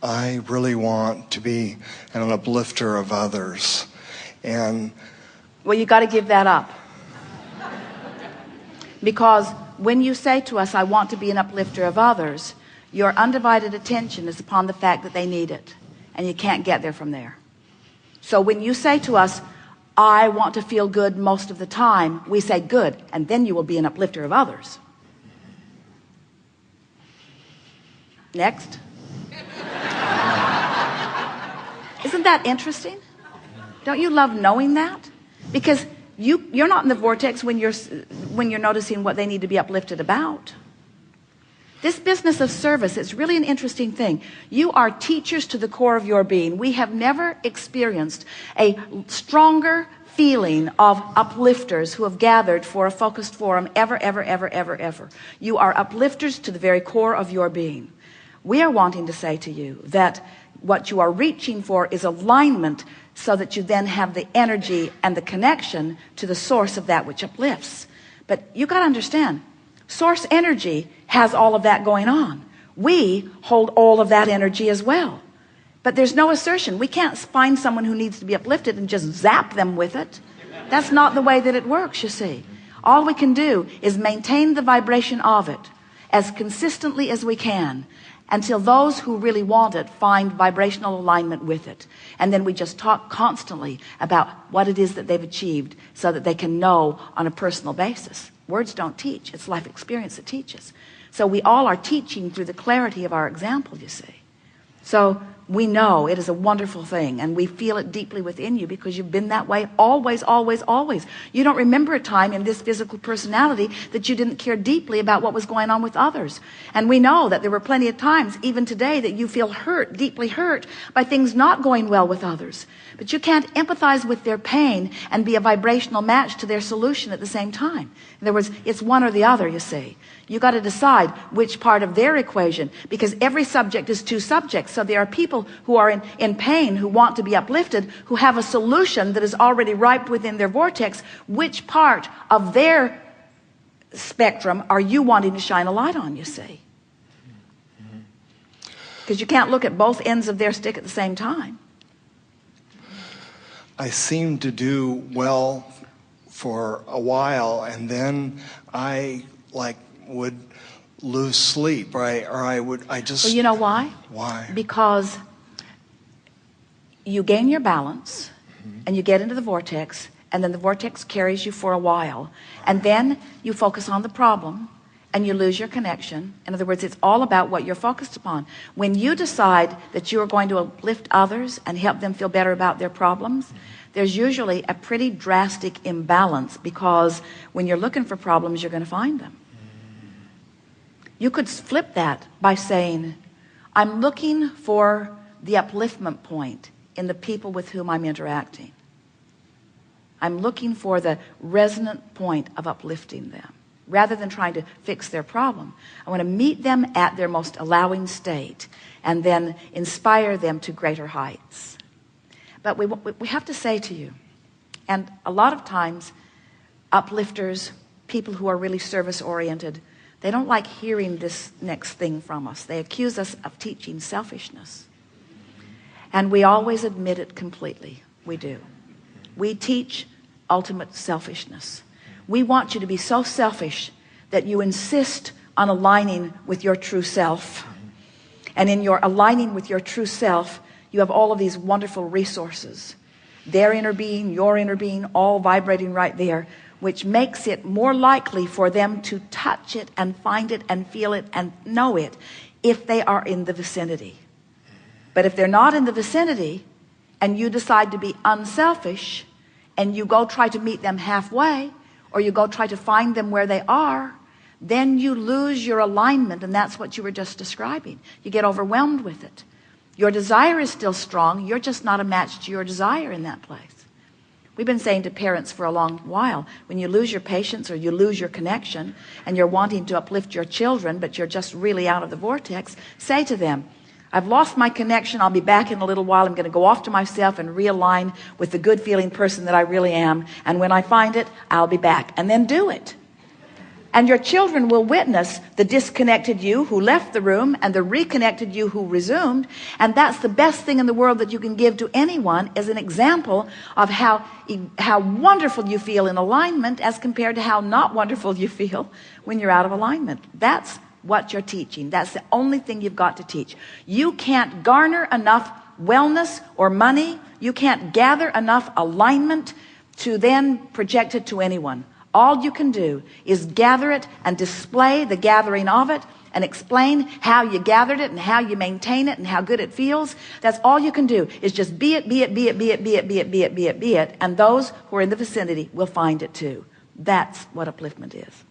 I really want to be an uplifter of others. And well, you got to give that up. Because when you say to us, I want to be an uplifter of others, your undivided attention is upon the fact that they need it. And you can't get there from there. So when you say to us, I want to feel good most of the time, we say good, and then you will be an uplifter of others. Next. Isn't that interesting? Don't you love knowing that? Because you're not in the vortex when you're noticing what they need to be uplifted about. This business of service is really an interesting thing. You are teachers to the core of your being. We have never experienced a stronger feeling of uplifters who have gathered for a focused forum ever. You are uplifters to the very core of your being. We are wanting to say to you that what you are reaching for is alignment, so that you then have the energy and the connection to the source of that which uplifts. But you got to understand, source energy has all of that going on. We hold all of that energy as well. But there's no assertion. We can't find someone who needs to be uplifted and just zap them with it. That's not the way that it works, you see. All we can do is maintain the vibration of it as consistently as we can, until those who really want it find vibrational alignment with it. And then we just talk constantly about what it is that they've achieved, so that they can know on a personal basis. Words don't teach. It's life experience that teaches. So we all are teaching through the clarity of our example, you see. So we know it is a wonderful thing, and we feel it deeply within you because you've been that way always. You don't remember a time in this physical personality that you didn't care deeply about what was going on with others. And we know that there were plenty of times, even today, that you feel hurt, deeply hurt by things not going well with others. But you can't empathize with their pain and be a vibrational match to their solution at the same time. In other words, it's one or the other, you see. You got to decide which part of their equation, because every subject is two subjects. So there are people who are in pain, who want to be uplifted, who have a solution that is already ripe within their vortex. Which part of their spectrum are you wanting to shine a light on, you see? Because you can't look at both ends of their stick at the same time. I seemed to do well for a while, and then I would lose sleep, right? Or I just... Well, you know why? Why? Because you gain your balance, and you get into the vortex, and then the vortex carries you for a while, and then you focus on the problem, and you lose your connection. In other words, it's all about what you're focused upon. When you decide that you are going to uplift others and help them feel better about their problems, there's usually a pretty drastic imbalance, because when you're looking for problems, you're going to find them. You could flip that by saying, I'm looking for the upliftment point in the people with whom I'm interacting. I'm looking for the resonant point of uplifting them. Rather than trying to fix their problem, I want to meet them at their most allowing state and then inspire them to greater heights. But we have to say to you, and a lot of times uplifters, people who are really service-oriented, they don't like hearing this next thing from us. They accuse us of teaching selfishness. And we always admit it completely. We do. We teach ultimate selfishness. We want you to be so selfish that you insist on aligning with your true self. And in your aligning with your true self, you have all of these wonderful resources. Their inner being, your inner being, all vibrating right there, which makes it more likely for them to touch it and find it and feel it and know it if they are in the vicinity. But if they're not in the vicinity, and you decide to be unselfish, and you go try to meet them halfway, or you go try to find them where they are, then you lose your alignment. And that's what you were just describing. You get overwhelmed with it. Your desire is still strong. You're just not a match to your desire in that place. We've been saying to parents for a long while, when you lose your patience or you lose your connection and you're wanting to uplift your children, but you're just really out of the vortex, say to them, I've lost my connection. I'll be back in a little while. I'm going to go off to myself and realign with the good feeling person that I really am. And when I find it, I'll be back. And then do it. And your children will witness the disconnected you who left the room and the reconnected you who resumed. And that's the best thing in the world that you can give to anyone, as an example of how wonderful you feel in alignment as compared to how not wonderful you feel when you're out of alignment. That's what you're teaching. That's the only thing you've got to teach. You can't garner enough wellness or money. You can't gather enough alignment to then project it to anyone. All you can do is gather it and display the gathering of it and explain how you gathered it and how you maintain it and how good it feels. That's all you can do, is just be it, be it, be it, be it, be it, be it, be it, be it, be it. And those who are in the vicinity will find it too. That's what upliftment is.